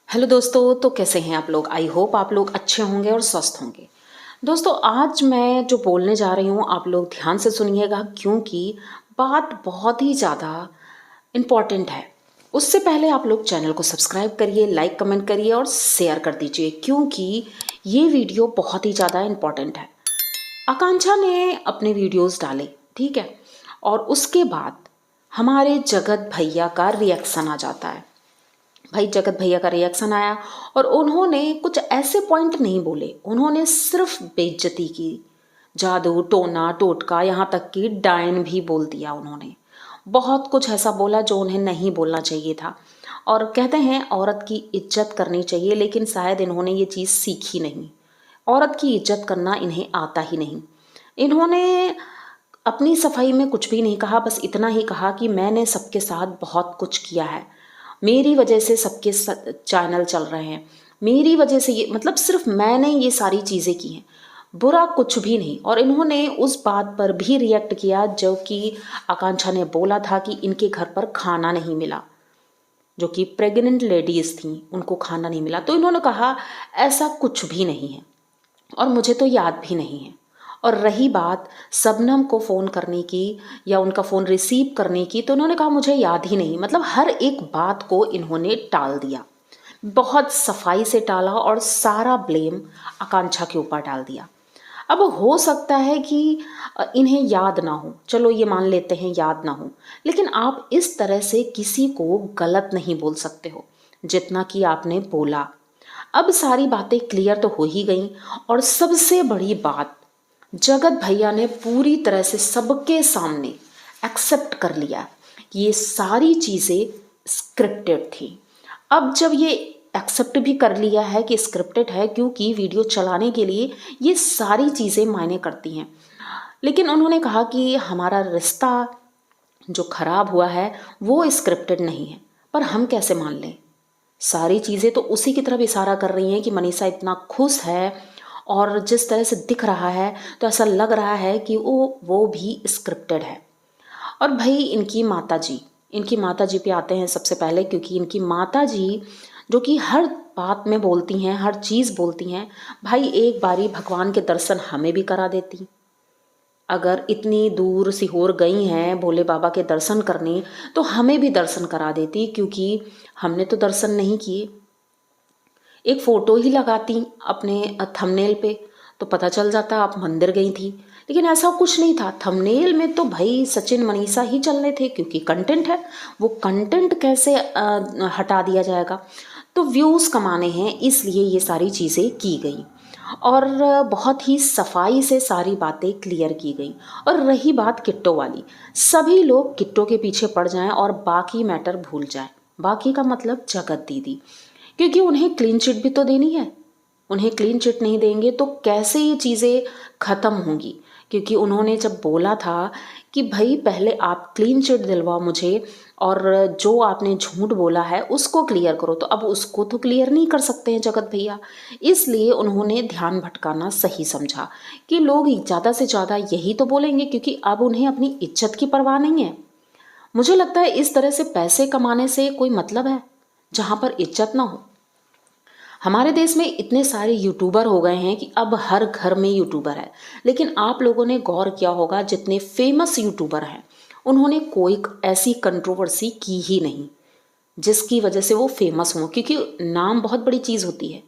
Hello दोस्तों, तो कैसे हैं आप लोग। आई होप आप लोग अच्छे होंगे और स्वस्थ होंगे। दोस्तों, आज मैं जो बोलने जा रही हूँ आप लोग ध्यान से सुनिएगा, क्योंकि बात बहुत ही ज़्यादा इम्पॉर्टेंट है। उससे पहले आप लोग चैनल को सब्सक्राइब करिए, लाइक कमेंट करिए और शेयर कर दीजिए, क्योंकि ये वीडियो बहुत ही ज़्यादा इम्पॉर्टेंट है। आकांक्षा ने अपने वीडियोस डाले, ठीक है, और उसके बाद हमारे जगत भैया का रिएक्शन आ जाता है। भाई जगत भैया का रिएक्शन आया और उन्होंने कुछ ऐसे पॉइंट नहीं बोले, उन्होंने सिर्फ बेइज्जती की, जादू टोना टोटका, यहाँ तक कि डायन भी बोल दिया उन्होंने। बहुत कुछ ऐसा बोला जो उन्हें नहीं बोलना चाहिए था। और कहते हैं औरत की इज्जत करनी चाहिए, लेकिन शायद इन्होंने ये चीज़ सीखी नहीं। औरत की इज्जत करना इन्हें आता ही नहीं। इन्होंने अपनी सफाई में कुछ भी नहीं कहा, बस इतना ही कहा कि मैंने सबके साथ बहुत कुछ किया है, मेरी वजह से सबके चैनल चल रहे हैं, मेरी वजह से ये, मतलब सिर्फ मैंने ये सारी चीज़ें की हैं, बुरा कुछ भी नहीं। और इन्होंने उस बात पर भी रिएक्ट किया जो कि आकांक्षा ने बोला था कि इनके घर पर खाना नहीं मिला, जो कि प्रेग्नेंट लेडीज़ थी उनको खाना नहीं मिला। तो इन्होंने कहा ऐसा कुछ भी नहीं है और मुझे तो याद भी नहीं है। और रही बात शबनम को फ़ोन करने की या उनका फ़ोन रिसीव करने की, तो उन्होंने कहा मुझे याद ही नहीं। मतलब हर एक बात को इन्होंने टाल दिया, बहुत सफाई से टाला और सारा ब्लेम आकांक्षा के ऊपर डाल दिया। अब हो सकता है कि इन्हें याद ना हो, चलो ये मान लेते हैं याद ना हो, लेकिन आप इस तरह से किसी को गलत नहीं बोल सकते हो जितना कि आपने बोला। अब सारी बातें क्लियर तो हो ही गई, और सबसे बड़ी बात, जगत भैया ने पूरी तरह से सबके सामने एक्सेप्ट कर लिया, ये सारी चीज़ें स्क्रिप्टेड थी। अब जब ये एक्सेप्ट भी कर लिया है कि स्क्रिप्टेड है, क्योंकि वीडियो चलाने के लिए ये सारी चीज़ें मायने करती हैं, लेकिन उन्होंने कहा कि हमारा रिश्ता जो खराब हुआ है वो स्क्रिप्टेड नहीं है। पर हम कैसे मान लें, सारी चीज़ें तो उसी की तरफ इशारा कर रही हैं कि मनीषा इतना खुश है, और जिस तरह से दिख रहा है तो ऐसा लग रहा है कि वो भी स्क्रिप्टेड है। और भाई इनकी माता जी पे आते हैं सबसे पहले, क्योंकि इनकी माता जी जो कि हर बात में बोलती हैं, हर चीज़ बोलती हैं। भाई एक बारी भगवान के दर्शन हमें भी करा देती, अगर इतनी दूर सीहोर गई हैं भोले बाबा के दर्शन करने, तो हमें भी दर्शन करा देती, क्योंकि हमने तो दर्शन नहीं किए। एक फ़ोटो ही लगाती अपने थंबनेल पे तो पता चल जाता आप मंदिर गई थी, लेकिन ऐसा कुछ नहीं था। थंबनेल में तो भाई सचिन मनीषा ही चलने थे, क्योंकि कंटेंट है, वो कंटेंट कैसे हटा दिया जाएगा। तो व्यूज़ कमाने हैं, इसलिए ये सारी चीज़ें की गई, और बहुत ही सफाई से सारी बातें क्लियर की गई। और रही बात किट्टो वाली, सभी लोग किट्टो के पीछे पड़ जाएं और बाकी मैटर भूल जाएं। बाकी का मतलब जगत दीदी, क्योंकि उन्हें क्लीन चिट भी तो देनी है। उन्हें क्लीन चिट नहीं देंगे तो कैसे ये चीज़ें ख़त्म होंगी, क्योंकि उन्होंने जब बोला था कि भाई पहले आप क्लीन चिट दिलवाओ मुझे, और जो आपने झूठ बोला है उसको क्लियर करो, तो अब उसको तो क्लियर नहीं कर सकते हैं जगत भैया। इसलिए उन्होंने ध्यान भटकाना सही समझा कि लोग ज़्यादा से ज़्यादा यही तो बोलेंगे, क्योंकि अब उन्हें अपनी इज्जत की परवाह नहीं है। मुझे लगता है इस तरह से पैसे कमाने से कोई मतलब है जहाँ पर इज्जत ना हो। हमारे देश में इतने सारे यूट्यूबर हो गए हैं कि अब हर घर में यूट्यूबर है, लेकिन आप लोगों ने गौर किया होगा जितने फेमस यूट्यूबर हैं उन्होंने कोई ऐसी कंट्रोवर्सी की ही नहीं जिसकी वजह से वो फेमस हों, क्योंकि नाम बहुत बड़ी चीज़ होती है,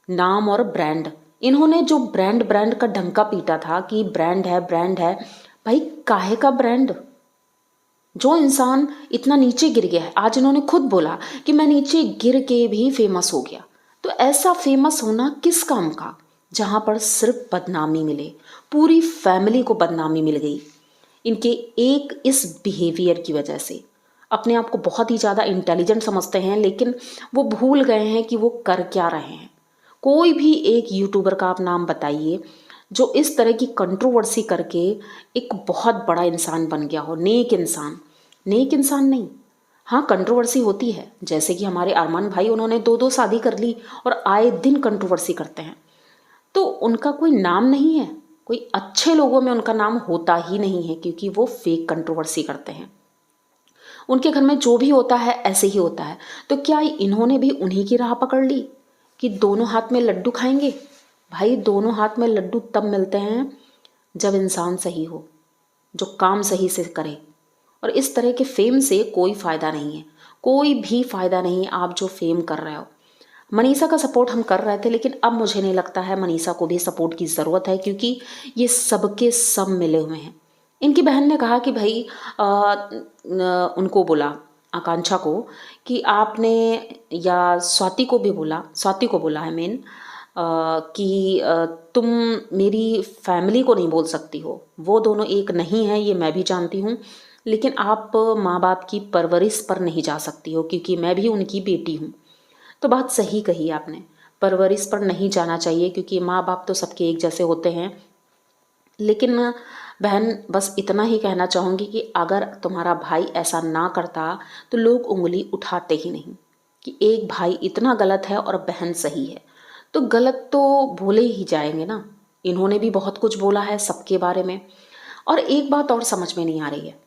नाम और ब्रांड। इन्होंने जो ब्रांड ब्रांड का डंका पीटा था कि ब्रांड है ब्रांड है, भाई काहे का ब्रांड। जो इंसान इतना नीचे गिर गया है, आज इन्होंने खुद बोला कि मैं नीचे गिर के भी फेमस हो गया, तो ऐसा फेमस होना किस काम का जहाँ पर सिर्फ बदनामी मिले, पूरी फैमिली को बदनामी मिल गई इनके एक इस बिहेवियर की वजह से। अपने आप को बहुत ही ज़्यादा इंटेलिजेंट समझते हैं, लेकिन वो भूल गए हैं कि वो कर क्या रहे हैं। कोई भी एक यूट्यूबर का आप नाम बताइए जो इस तरह की कंट्रोवर्सी करके एक बहुत बड़ा इंसान बन गया हो, नेक इंसान। नेक इंसान नहीं, हाँ कंट्रोवर्सी होती है, जैसे कि हमारे अरमान भाई, उन्होंने दो दो शादी कर ली और आए दिन कंट्रोवर्सी करते हैं, तो उनका कोई नाम नहीं है, कोई अच्छे लोगों में उनका नाम होता ही नहीं है, क्योंकि वो फेक कंट्रोवर्सी करते हैं। उनके घर में जो भी होता है ऐसे ही होता है। तो क्या इन्होंने भी उन्हीं की राह पकड़ ली कि दोनों हाथ में लड्डू खाएंगे? भाई दोनों हाथ में लड्डू तब मिलते हैं जब इंसान सही हो, जो काम सही से करे। और इस तरह के फेम से कोई फ़ायदा नहीं है, कोई भी फ़ायदा नहीं। आप जो फेम कर रहे हो, मनीषा का सपोर्ट हम कर रहे थे, लेकिन अब मुझे नहीं लगता है मनीषा को भी सपोर्ट की ज़रूरत है, क्योंकि ये सबके सब मिले हुए हैं। इनकी बहन ने कहा कि भाई उनको बोला, आकांक्षा को, कि आपने, या स्वाति को भी बोला, स्वाति को बोला है मेन, कि तुम मेरी फैमिली को नहीं बोल सकती हो, वो दोनों एक नहीं है, ये मैं भी जानती हूँ, लेकिन आप माँ बाप की परवरिश पर नहीं जा सकती हो, क्योंकि मैं भी उनकी बेटी हूँ। तो बात सही कही आपने, परवरिश पर नहीं जाना चाहिए, क्योंकि माँ बाप तो सबके एक जैसे होते हैं। लेकिन बहन बस इतना ही कहना चाहूँगी कि अगर तुम्हारा भाई ऐसा ना करता तो लोग उंगली उठाते ही नहीं, कि एक भाई इतना गलत है और बहन सही है। तो गलत तो बोले ही जाएंगे ना। इन्होंने भी बहुत कुछ बोला है सबके बारे में। और एक बात और समझ में नहीं आ रही है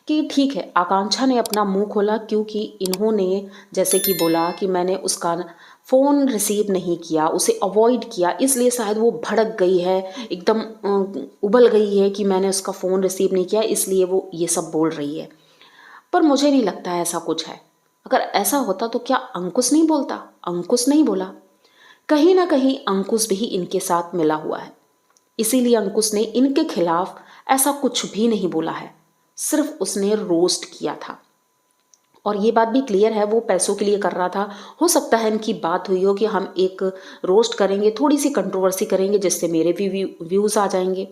कि ठीक है, आकांक्षा ने अपना मुंह खोला क्योंकि इन्होंने जैसे कि बोला कि मैंने उसका फ़ोन रिसीव नहीं किया, उसे अवॉइड किया, इसलिए शायद वो भड़क गई है, एकदम उबल गई है कि मैंने उसका फ़ोन रिसीव नहीं किया, इसलिए वो ये सब बोल रही है। पर मुझे नहीं लगता है ऐसा कुछ है। अगर ऐसा होता तो क्या अंकुश नहीं बोलता? अंकुश नहीं बोला। कहीं ना कहीं अंकुश भी इनके साथ मिला हुआ है, इसीलिए अंकुश ने इनके खिलाफ ऐसा कुछ भी नहीं बोला है, सिर्फ उसने रोस्ट किया था। और ये बात भी क्लियर है, वो पैसों के लिए कर रहा था। हो सकता है इनकी बात हुई हो कि हम एक रोस्ट करेंगे, थोड़ी सी कंट्रोवर्सी करेंगे, जिससे मेरे भी व्यूज़ आ जाएंगे।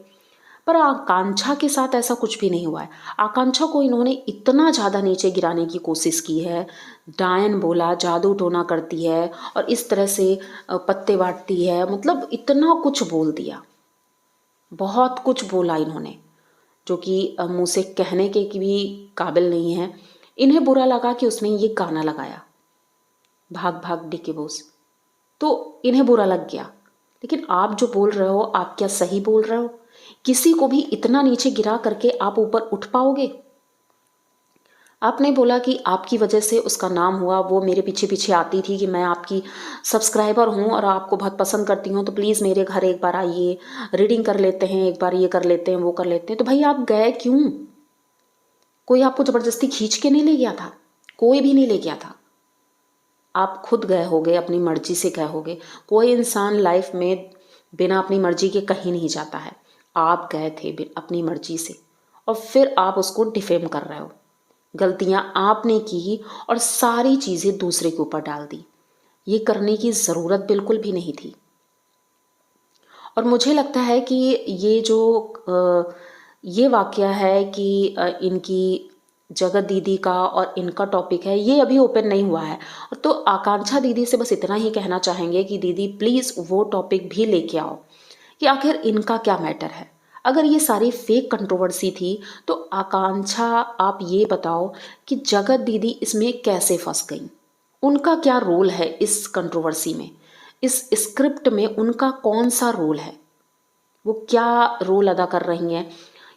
पर आकांक्षा के साथ ऐसा कुछ भी नहीं हुआ है। आकांक्षा को इन्होंने इतना ज़्यादा नीचे गिराने की कोशिश की है, डायन बोला, जादू टोना करती है और इस तरह से पत्ते बांटती है, मतलब इतना कुछ बोल दिया, बहुत कुछ बोला इन्होंने, जो कि मुँह से कहने के की भी काबिल नहीं है। इन्हें बुरा लगा कि उसने ये गाना लगाया, भाग भाग डिके बोस, तो इन्हें बुरा लग गया। लेकिन आप जो बोल रहे हो, आप क्या सही बोल रहे हो? किसी को भी इतना नीचे गिरा करके आप ऊपर उठ पाओगे? आपने बोला कि आपकी वजह से उसका नाम हुआ, वो मेरे पीछे पीछे आती थी कि मैं आपकी सब्सक्राइबर हूँ और आपको बहुत पसंद करती हूँ, तो प्लीज़ मेरे घर एक बार आइए, रीडिंग कर लेते हैं, एक बार ये कर लेते हैं, वो कर लेते हैं। तो भाई आप गए क्यों? कोई आपको ज़बरदस्ती खींच के नहीं ले गया था, कोई भी नहीं ले गया था। आप खुद गए होगे, अपनी मर्जी से गए होगे। कोई इंसान लाइफ में बिना अपनी मर्जी के कहीं नहीं जाता है। आप गए थे अपनी मर्जी से, और फिर आप उसको डिफेम कर रहे हो। गलतियां आपने की और सारी चीज़ें दूसरे के ऊपर डाल दी। ये करने की ज़रूरत बिल्कुल भी नहीं थी। और मुझे लगता है कि ये जो ये वाकया है कि इनकी जगत दीदी का और इनका टॉपिक है, ये अभी ओपन नहीं हुआ है। तो आकांक्षा दीदी से बस इतना ही कहना चाहेंगे कि दीदी प्लीज़ वो टॉपिक भी लेके आओ कि आखिर इनका क्या मैटर है। अगर ये सारी फेक कंट्रोवर्सी थी तो आकांक्षा आप ये बताओ कि जगत दीदी इसमें कैसे फंस गई, उनका क्या रोल है इस कंट्रोवर्सी में, इस स्क्रिप्ट में उनका कौन सा रोल है, वो क्या रोल अदा कर रही हैं?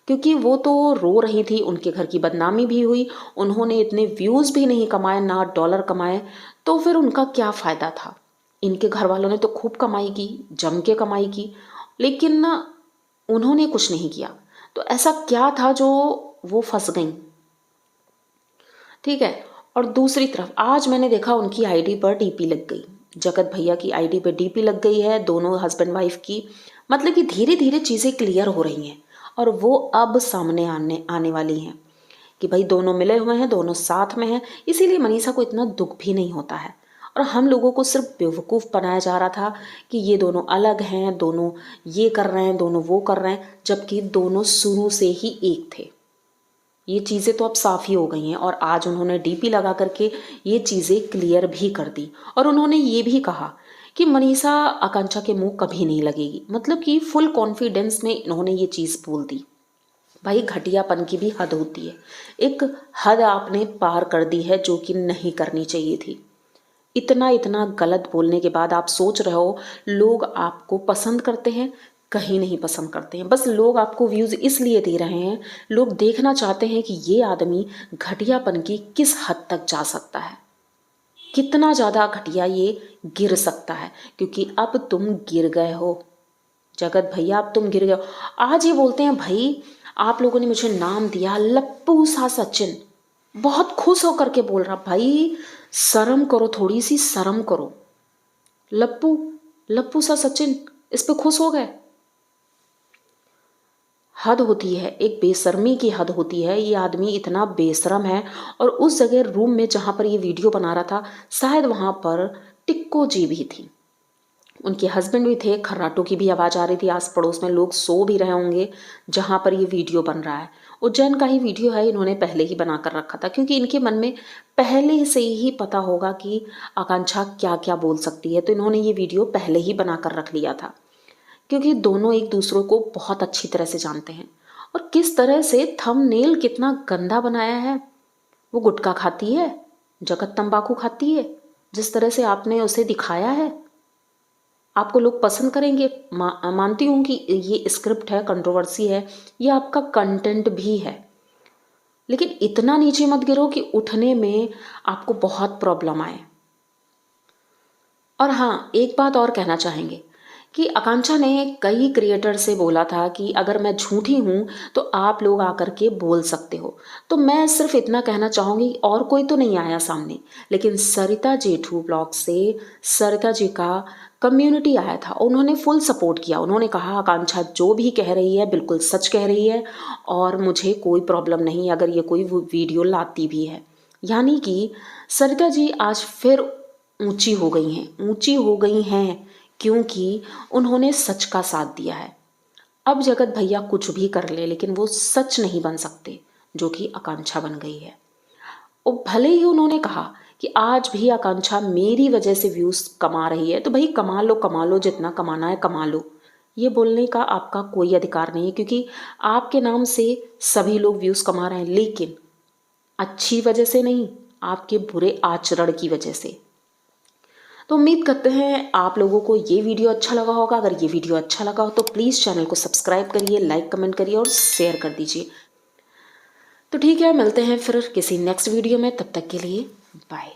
क्योंकि वो तो रो रही थी, उनके घर की बदनामी भी हुई, उन्होंने इतने व्यूज़ भी नहीं कमाए, ना डॉलर कमाए, तो फिर उनका क्या फ़ायदा था? इनके घर वालों ने तो खूब कमाई की, जम के कमाई की, लेकिन ना उन्होंने कुछ नहीं किया। तो ऐसा क्या था जो वो फंस गई? ठीक है। और दूसरी तरफ आज मैंने देखा उनकी आईडी पर डीपी लग गई, जगत भैया की आईडी पर डीपी लग गई है, दोनों हस्बैंड वाइफ की। मतलब कि धीरे धीरे चीज़ें क्लियर हो रही हैं और वो अब सामने आने आने वाली हैं कि भाई दोनों मिले हुए हैं, दोनों साथ में हैं। इसीलिए मनीषा को इतना दुख भी नहीं होता है और हम लोगों को सिर्फ बेवकूफ़ बनाया जा रहा था कि ये दोनों अलग हैं, दोनों ये कर रहे हैं, दोनों वो कर रहे हैं, जबकि दोनों शुरू से ही एक थे। ये चीज़ें तो अब साफ़ ही हो गई हैं और आज उन्होंने डीपी लगा करके ये चीज़ें क्लियर भी कर दी। और उन्होंने ये भी कहा कि मनीषा आकांक्षा के मुंह कभी नहीं लगेगी, मतलब कि फुल कॉन्फिडेंस में इन्होंने ये चीज़ बोल दी। भाई घटियापन की भी हद होती है, एक हद आपने पार कर दी है जो कि नहीं करनी चाहिए थी। इतना इतना गलत बोलने के बाद आप सोच रहे हो लोग आपको पसंद करते हैं? कहीं नहीं पसंद करते हैं। बस लोग आपको व्यूज़ इसलिए दे रहे हैं, लोग देखना चाहते हैं कि ये आदमी घटियापन की किस हद तक जा सकता है, कितना ज़्यादा घटिया ये गिर सकता है, क्योंकि अब तुम गिर गए हो जगत भैया, अब तुम गिर गए हो। आज ये बोलते हैं भाई आप लोगों ने मुझे नाम दिया लप्पू सा सचिन, बहुत खुश होकर के बोल रहा। भाई शर्म करो, थोड़ी सी शर्म करो। लप्पू लप्पू सा सचिन, इस पे खुश हो गए? हद होती है, एक बेशर्मी की हद होती है। ये आदमी इतना बेशरम है। और उस जगह रूम में जहाँ पर ये वीडियो बना रहा था, शायद वहाँ पर टिक्को जी भी थी, उनके हस्बैंड भी थे। खर्राटों की भी आवाज़ आ रही थी, आस पड़ोस में लोग सो भी रहे होंगे जहाँ पर ये वीडियो बन रहा है। उज्जैन का ही वीडियो है, इन्होंने पहले ही बना कर रखा था, क्योंकि इनके मन में पहले से ही पता होगा कि आकांक्षा क्या क्या बोल सकती है, तो इन्होंने ये वीडियो पहले ही बना कर रख लिया था, क्योंकि दोनों एक दूसरों को बहुत अच्छी तरह से जानते हैं। और किस तरह से थंबनेल कितना गंदा बनाया है। वो गुटखा खाती है, जगत तंबाकू खाती है, जिस तरह से आपने उसे दिखाया है, आपको लोग पसंद करेंगे। मानती हूँ कि ये स्क्रिप्ट है, कंट्रोवर्सी है, ये आपका कंटेंट भी है, लेकिन इतना नीचे मत गिरो कि उठने में आपको बहुत प्रॉब्लम आए। और हाँ, एक बात और कहना चाहेंगे कि आकांक्षा ने कई क्रिएटर से बोला था कि अगर मैं झूठी हूँ तो आप लोग आकर के बोल सकते हो। तो मैं सिर्फ इतना कहना चाहूँगी, और कोई तो नहीं आया सामने, लेकिन सरिता जेठू ब्लॉग से सरिता जी का कम्युनिटी आया था, उन्होंने फुल सपोर्ट किया। उन्होंने कहा आकांक्षा जो भी कह रही है बिल्कुल सच कह रही है, और मुझे कोई प्रॉब्लम नहीं अगर ये कोई वीडियो लाती भी है। यानी कि सरिता जी आज फिर ऊंची हो गई हैं, ऊंची हो गई हैं, क्योंकि उन्होंने सच का साथ दिया है। अब जगत भैया कुछ भी कर ले, लेकिन वो सच नहीं बन सकते जो कि आकांक्षा बन गई है। और भले ही उन्होंने कहा कि आज भी आकांक्षा मेरी वजह से व्यूज कमा रही है, तो भाई कमा लो, जितना कमाना है कमा लो। ये बोलने का आपका कोई अधिकार नहीं है, क्योंकि आपके नाम से सभी लोग व्यूज कमा रहे हैं, लेकिन अच्छी वजह से नहीं, आपके बुरे आचरण की वजह से। तो उम्मीद करते हैं आप लोगों को ये वीडियो अच्छा लगा होगा। अगर ये वीडियो अच्छा लगा हो तो प्लीज़ चैनल को सब्सक्राइब करिए, लाइक कमेंट करिए और शेयर कर दीजिए। तो ठीक है, मिलते हैं फिर किसी नेक्स्ट वीडियो में, तब तक के लिए बाय।